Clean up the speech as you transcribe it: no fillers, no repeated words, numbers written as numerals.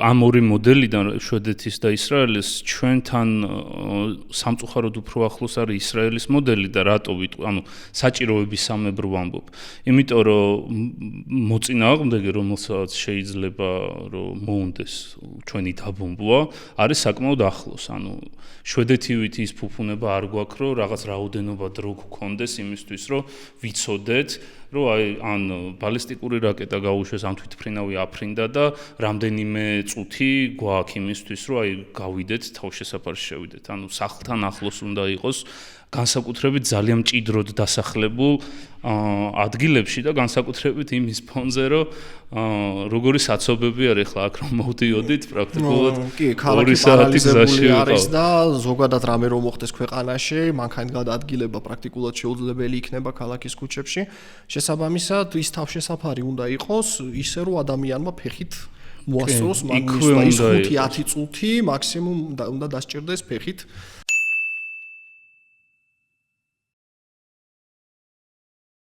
ამ ორი მოდელიდან შვედეთის და ისრაელის ჩვენთან სამწუხაროდ უფრო ახლოს არის ისრაელის მოდელი და რატო ანუ საჭიროების სამებრო ვამბობ. იმიტომ რომ მოწინააღმდეგე რომელსაც შეიძლება რომ მოუნდეს ჩვენი დაბომბვა არის საკმაოდ ახლოს. ანუ შვედეთივით ის ფუფუნება არ გვაქვს რომ რაღაც რაოდენობა დრო გქონდეს იმისთვის რომ ვიცოდეთ რომ აი ან ბალისტიკური რაკეტა გაუშვეს ან თვითმფრინავი აფრინდა და რამდენიმე წუთი გვაქვს იმისთვის რომ აი გავიდეთ თავშესაფარში შევიდეთ. ანუ სახლთან ახლოს უნდა იყოს განსაკუთრებით ძალიან მჭიდროდ დასახლებულ ადგილებში და განსაკუთრებით იმის ფონზე რომ როგორი საცობები არის ხლა აქ რომ მოვდიოდით პრაქტიკულად კი ქალაქი პარალიზებული არის და ზოგადად რამე რომ მოხდეს ქვეყანაში მანქანით გადაადგილება პრაქტიკულად შეუძლებელი იქნება ქალაქის ქუჩებში შესაბამისად ის თავშესაფარი უნდა იყოს ისე რომ ადამიანმა ფეხით მოასწროს მაგის 5-10 წუთი მაქსიმუმ უნდა დასჭირდეს ფეხით